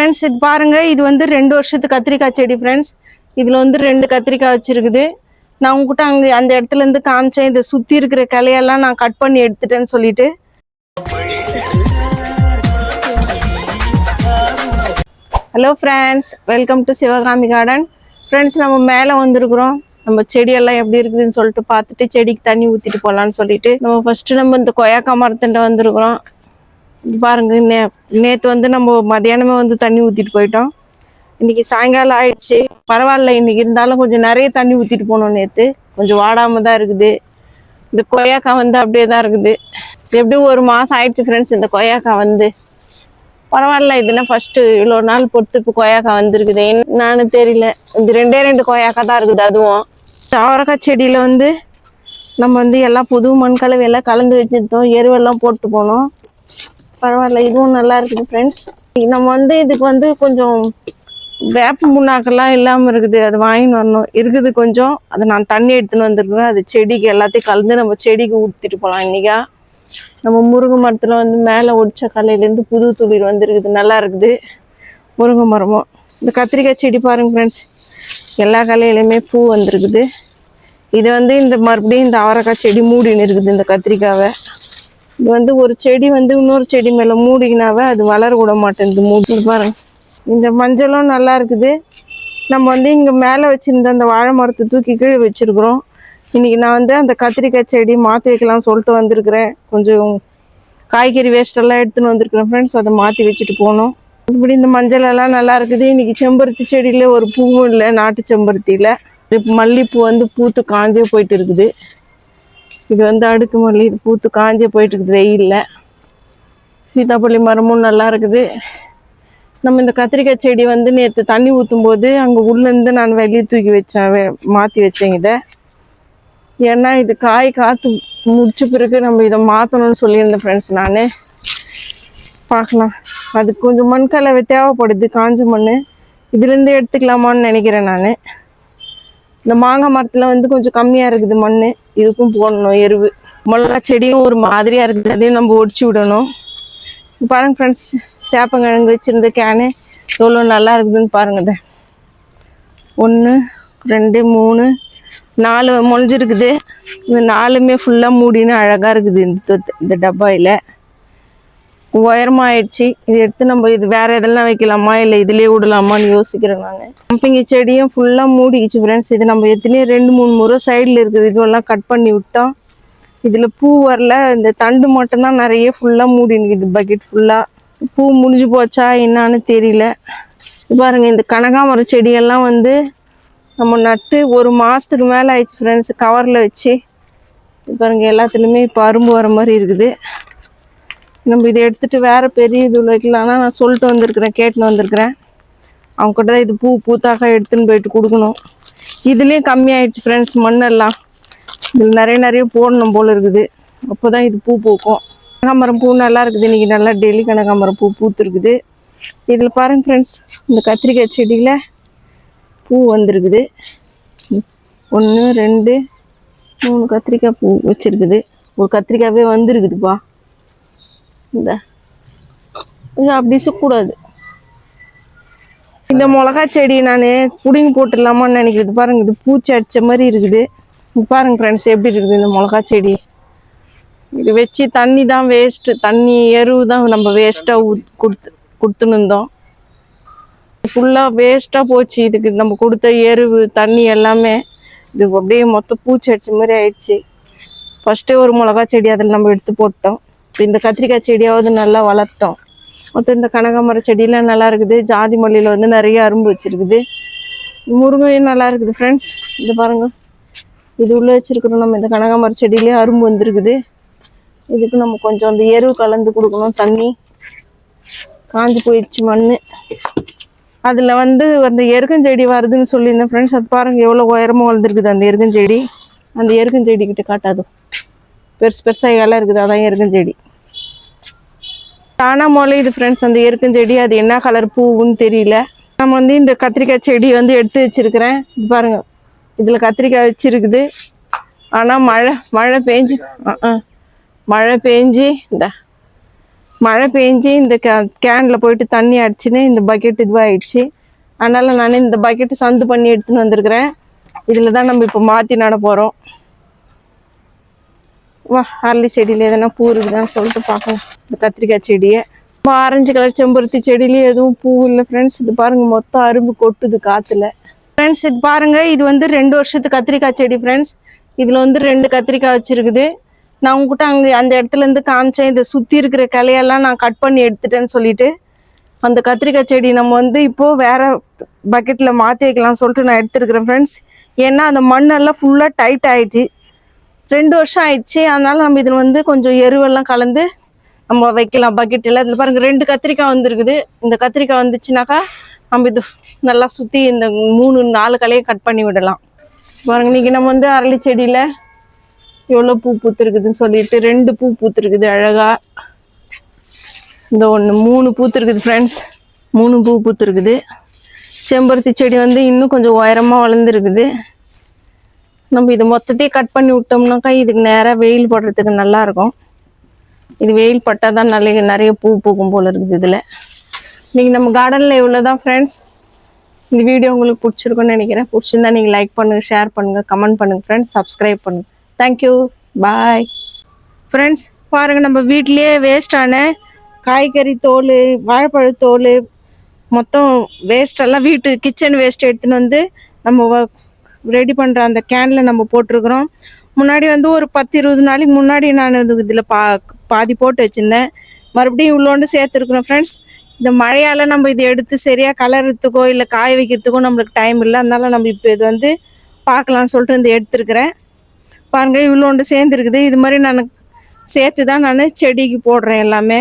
Friends இது பாருங்க, இது வந்து 2 வருஷத்து கத்திரிக்காய் செடி ஃப்ரெண்ட்ஸ். இதுல வந்து 2 கத்திரிக்காய் வச்சிருக்குது. நான் உங்ககிட்ட அந்த இடத்துல இருந்து காமிச்சேன். இதை சுத்தி இருக்கிற கிளையெல்லாம் நான் கட் பண்ணி எடுத்துட்டேன்னு சொல்லிட்டு. Hello friends, welcome to Sivakami garden. Friends, நம்ம மேலே வந்திருக்கிறோம். நம்ம செடியெல்லாம் எப்படி இருக்குதுன்னு சொல்லிட்டு பார்த்துட்டு செடிக்கு தண்ணி ஊற்றிட்டு போகலான்னு சொல்லிட்டு நம்ம இந்த கொய்யாக்கா மரத்துட்ட வந்திருக்கிறோம். பாருங்க, நேற்று வந்து நம்ம மதியானமே வந்து தண்ணி ஊற்றிட்டு போயிட்டோம். இன்னைக்கு சாயங்காலம் ஆயிடுச்சு. பரவாயில்ல, இன்னைக்கு இருந்தாலும் கொஞ்சம் நிறைய தண்ணி ஊற்றிட்டு போனோம். நேற்று கொஞ்சம் வாடாமல் தான் இருக்குது. இந்த கொய்யாக்கா வந்து அப்படியே தான் இருக்குது. எப்படியும் 1 மாதம் ஆயிடுச்சு ஃப்ரெண்ட்ஸ். இந்த கொய்யாக்கா வந்து பரவாயில்ல. இதுனா ஃபர்ஸ்ட் இவ்வளோ நாள் பொறுத்து இப்போ கொய்யாக்கா வந்துருக்குது. என்னன்னு தெரியல. இந்த 2 கொய்யாக்கா தான் இருக்குது. அதுவும் அவரைக்காய் செடியில் வந்து நம்ம வந்து எல்லாம் புது மண் கலவை எல்லாம் கலந்து வச்சுருந்தோம். எருவெல்லாம் போட்டு போனோம். பரவாயில்ல, இதுவும் நல்லா இருக்குது ஃப்ரெண்ட்ஸ். நம்ம வந்து இதுக்கு வந்து கொஞ்சம் வேப்ப முன்னாக்கெல்லாம் இல்லாமல் இருக்குது. அது வாங்கின்னு வரணும். இருக்குது கொஞ்சம். அதை நான் தண்ணி எடுத்துன்னு வந்துருக்குறேன். அது செடிக்கு எல்லாத்தையும் கலந்து நம்ம செடிக்கு ஊற்றிட்டு போகலாம். இன்றைக்கா நம்ம முருங்கை மரத்தில் வந்து மேலே ஒடிச்ச கலையிலேருந்து புது துளிர் வந்துருக்குது. நல்லா இருக்குது முருங்கை மரமும். இந்த கத்திரிக்காய் செடி பாருங்கள் ஃப்ரெண்ட்ஸ், எல்லா கலையிலையுமே பூ வந்துருக்குது. இது வந்து இந்த மறுபடியும் இந்த அவரைக்காய் செடி மூடின்னு இருக்குது. இந்த கத்திரிக்காவை இது வந்து ஒரு செடி வந்து இன்னொரு செடி மேலே மூடிக்கினாவே அது வளர விட மாட்டேங்குது. மூடி பாருங்க. இந்த மஞ்சளும் நல்லா இருக்குது. நம்ம வந்து இங்கே மேலே வச்சுருந்த அந்த வாழை மரத்தை தூக்கி கீழே வச்சுருக்குறோம். இன்றைக்கி நான் வந்து அந்த கத்திரிக்காய் செடி மாற்றி வைக்கலாம்னு சொல்லிட்டு வந்திருக்கிறேன். கொஞ்சம் காய்கறி வேஸ்டெல்லாம் எடுத்துன்னு வந்திருக்கிறேன் ஃப்ரெண்ட்ஸ். அதை மாற்றி வச்சுட்டு போகணும். இப்படி இந்த மஞ்சள் எல்லாம் நல்லா இருக்குது. இன்றைக்கி செம்பருத்தி செடியில் ஒரு பூவும் இல்லை. நாட்டு செம்பருத்தியில் இது மல்லிப்பூ வந்து பூத்து காஞ்சே போயிட்டு இருக்குது. இது வந்து அடுக்கு மல்லி. இது பூத்து காஞ்சே போயிட்டு இருக்குது வெயிலில். சீதாப்பள்ளி மரமும் நல்லா இருக்குது. நம்ம இந்த கத்திரிக்காய் செடி வந்து நேற்று தண்ணி ஊற்றும் போது அங்கே உள்ளேருந்து நான் வெளியே தூக்கி வச்சேன், மாற்றி வச்சேன் இதை. ஏன்னா இது காய் காற்று முடிச்ச பிறகு நம்ம இதை மாற்றணும்னு சொல்லியிருந்தேன் ஃப்ரெண்ட்ஸ். நான் பார்க்கலாம், அதுக்கு கொஞ்சம் மண் கலவை தேவைப்படுது. காஞ்ச மண் இதுலேருந்து எடுத்துக்கலாமான்னு நினைக்கிறேன் நான். இந்த மாங்காய் மரத்தில் வந்து கொஞ்சம் கம்மியாக இருக்குது மண். இதுக்கும் போடணும் எருவு. மிளகா செடியும் ஒரு மாதிரியாக இருக்குது. அதையும் நம்ம ஒடிச்சு விடணும். பாருங்கள் ஃப்ரெண்ட்ஸ், சேப்பங்கிழங்கு வச்சுருந்த கேனு எவ்வளோ நல்லா இருக்குதுன்னு பாருங்க. 1 2 3 4 முளைஞ்சிருக்குது. இந்த 4மே ஃபுல்லாக மூடின்னு அழகாக இருக்குது. இந்த டப்பாயில் உயரமாக ஆயிடுச்சு. இது எடுத்து நம்ம இது வேறு எதெல்லாம் வைக்கலாமா இல்லை இதுலேயே விடலாமான்னு யோசிக்கிறேன் நான். சம்பிங்கி செடியும் ஃபுல்லாக மூடிக்கிச்சு ஃப்ரெண்ட்ஸ். இது நம்ம எத்தனையோ 2-3 முறை சைடில் இருக்குது இதுவெல்லாம் கட் பண்ணி விட்டோம். இதில் பூ வரல. இந்த தண்டு மட்டும்தான் நிறைய ஃபுல்லாக மூடினுக்குது. பக்கெட் ஃபுல்லாக பூ முடிஞ்சு போச்சா என்னான்னு தெரியல. பாருங்கள், இந்த கனகாமரம் செடியெல்லாம் வந்து நம்ம நட்டு 1 மாதத்துக்கு மேலே ஆயிடுச்சு ஃப்ரெண்ட்ஸ். கவரில் வச்சு பாருங்கள், எல்லாத்துலேயுமே இப்போ அரும்பு வர மாதிரி இருக்குது. நம்ம இதை எடுத்துகிட்டு வேறு பெரிய இது வைக்கலாம்னா நான் சொல்லிட்டு வந்திருக்கிறேன், கேட்டுன்னு வந்திருக்கிறேன். அவங்ககிட்ட தான் இது பூத்தாக்கா எடுத்துன்னு போயிட்டு கொடுக்கணும். இதுலேயும் கம்மியாயிடுச்சு ஃப்ரெண்ட்ஸ் மண்ணெல்லாம். இதில் நிறைய போடணும் போல் இருக்குது. அப்போ தான் இது பூக்கும். கனகாமரம் பூ நல்லா இருக்குது. இன்றைக்கி நல்லா டெய்லி கனகாமரம் பூத்துருக்குது. இதில் பாருங்கள் ஃப்ரெண்ட்ஸ், இந்த கத்திரிக்காய் செடியில் பூ வந்திருக்குது. 1 2 3 கத்திரிக்காய் பூ வச்சுருக்குது. ஒரு கத்திரிக்காவே வந்துருக்குதுப்பா. இந்த இது அப்படி சுக்கூடாது. இந்த மிளகா செடி நான் புடிங்கி போட்டுடலாமான்னு நினைக்கிறது. பாருங்க, இது பூச்சி அடித்த மாதிரி இருக்குது. பாருங்க ஃப்ரெண்ட்ஸ், எப்படி இருக்குது இந்த மிளகா செடி. இது வச்சு தண்ணி தான் வேஸ்ட்டு. தண்ணி எருவு தான் நம்ம வேஸ்ட்டாக கொடுத்துன்னு இருந்தோம். ஃபுல்லாக வேஸ்ட்டாக போச்சு. இதுக்கு நம்ம கொடுத்த எருவு தண்ணி எல்லாமே இது அப்படியே மொத்தம் பூச்சி அடித்த மாதிரி ஆயிடுச்சு. ஃபஸ்ட்டே ஒரு மிளகா செடி அதில் நம்ம எடுத்து போட்டோம். இப்போ இந்த கத்திரிக்காய் செடியாவது நல்லா வளர்த்தோம். மொத்தம் இந்த கனகாமர செடியெலாம் நல்லா இருக்குது. ஜாதி மல்லியில் வந்து நிறைய அரும்பு வச்சுருக்குது. முருங்கையும் நல்லா இருக்குது ஃப்ரெண்ட்ஸ். இது பாருங்கள், இது உள்ளே வச்சுருக்கிறோம். நம்ம இந்த கனகாமர செடியிலே அரும்பு வந்துருக்குது. இதுக்கு நம்ம கொஞ்சம் அந்த எருவு கலந்து கொடுக்கணும். தண்ணி காஞ்சி போயிடுச்சு மண். அதில் வந்து அந்த எருக்கஞ்செடி வருதுன்னு சொல்லியிருந்தேன் ஃப்ரெண்ட்ஸ். அது பாருங்கள் எவ்வளோ உயரமாக வளர்ந்துருக்குது அந்த எருக்கஞ்செடி. அந்த எருக்கஞ்செடிக்கிட்ட காட்டாது, பெருசாக இலை இருக்குது. அதான் எருக்கஞ்செடி தானா முளையுது ஃப்ரெண்ட்ஸ். அந்த எருக்கஞ்செடி அது என்ன கலர் பூவுன்னு தெரியல. நம்ம வந்து இந்த கத்திரிக்காய் செடி வந்து எடுத்து வச்சுருக்கிறேன். இது பாருங்கள், இதில் கத்திரிக்காய் வச்சுருக்குது. ஆனால் மழை பெஞ்சு இந்த மழை பெஞ்சு இந்த கேனில் போயிட்டு தண்ணி அடிச்சுன்னு இந்த பக்கெட் இதுவாகிடுச்சு. அதனால நான் இந்த பக்கெட்டு சந்து பண்ணி எடுத்துன்னு வந்திருக்கிறேன். இதில் தான் நம்ம இப்போ மாற்றி நட போகிறோம். வா, அரளி செடியில் எதனா பூ இருக்குதான்னு சொல்லிட்டு பார்க்கலாம். இந்த கத்திரிக்காய் செடியை ஆரஞ்சு கலர் செம்பருத்தி செடியிலேயே எதுவும் பூ இல்லை ஃப்ரெண்ட்ஸ். இது பாருங்கள், மொத்தம் அரும்பு கொட்டுது காற்றுல. ஃப்ரெண்ட்ஸ் இது பாருங்கள், இது வந்து 2 வருஷத்து கத்திரிக்காய் செடி ஃப்ரெண்ட்ஸ். இதில் வந்து 2 கத்திரிக்காய் வச்சுருக்குது. நான் உங்ககிட்ட அங்கே அந்த இடத்துலேருந்து காமிச்சேன். இதை சுற்றி இருக்கிற கிளையெல்லாம் நான் கட் பண்ணி எடுத்துட்டேன்னு சொல்லிட்டு அந்த கத்திரிக்காய் செடி நம்ம வந்து இப்போது வேறு பக்கெட்டில் மாற்றி வைக்கலாம்னு சொல்லிட்டு நான் எடுத்துருக்கிறேன் ஃப்ரெண்ட்ஸ். ஏன்னா அந்த மண்ணெல்லாம் ஃபுல்லாக டைட் ஆகிடுச்சு. 2 வருஷம் ஆயிடுச்சு. அதனால நம்ம இதில் வந்து கொஞ்சம் எருவெல்லாம் கலந்து நம்ம வைக்கலாம் பக்கெட்டில். இதில் பாருங்கள் 2 கத்திரிக்காய் வந்துருக்குது. இந்த கத்திரிக்காய் வந்துச்சுனாக்கா நம்ம இது நல்லா சுற்றி இந்த 3-4 கலையை கட் பண்ணி விடலாம். பாருங்க, இன்றைக்கி நம்ம வந்து அரளி செடியில் எவ்வளோ பூ பூத்துருக்குதுன்னு சொல்லிட்டு 2 பூ பூத்துருக்குது அழகாக. இந்த 3 பூத்துருக்குது ஃப்ரெண்ட்ஸ். 3 பூ பூத்துருக்குது. செம்பருத்தி செடி வந்து இன்னும் கொஞ்சம் உயரமாக வளர்ந்துருக்குது. நம்ம இது மொத்தத்தையும் கட் பண்ணி விட்டோம்னாக்கா இதுக்கு நேராக வெயில் படுறதுக்கு நல்லாயிருக்கும். இது வெயில் பட்டால் தான் நிறைய பூ பூக்கும் போல் இருக்குது. இதில் இன்றைக்கி நம்ம கார்டனில் இவ்வளோ தான் ஃப்ரெண்ட்ஸ். இந்த வீடியோ உங்களுக்கு பிடிச்சிருக்குன்னு நினைக்கிறேன். பிடிச்சிருந்தா நீங்கள் லைக் பண்ணுங்கள், ஷேர் பண்ணுங்கள், கமெண்ட் பண்ணுங்கள் ஃப்ரெண்ட்ஸ், சப்ஸ்கிரைப் பண்ணுங்கள். Thank you, bye friends. பாருங்கள், நம்ம வீட்லேயே வேஸ்டான காய்கறி தோல், வாழைப்பழத்தோல், மொத்தம் வேஸ்டெல்லாம் வீட்டு கிச்சன் வேஸ்ட் எடுத்துன்னு வந்து நம்ம ரெடி பண்ணுற அந்த கேனில் நம்ம போட்டிருக்கிறோம். முன்னாடி வந்து ஒரு 10-20 நாளைக்கு முன்னாடி நான் இதில் பாதி போட்டு வச்சுருந்தேன். மறுபடியும் இவ்வளோண்டு சேர்த்துருக்குறோம் ஃப்ரெண்ட்ஸ். இந்த மழையால் நம்ம இதை எடுத்து சரியாக கலர்றதுக்கோ இல்லை காய வைக்கிறதுக்கோ நம்மளுக்கு டைம் இல்லை. அதனால நம்ம இப்போ இது வந்து பார்க்கலான்னு சொல்லிட்டு இந்த எடுத்துருக்கிறேன். பாருங்கள், இவ்வளோண்டு சேர்ந்துருக்குது. இது மாதிரி நான் சேர்த்து தான் நான் செடிக்கு போடுறேன் எல்லாமே.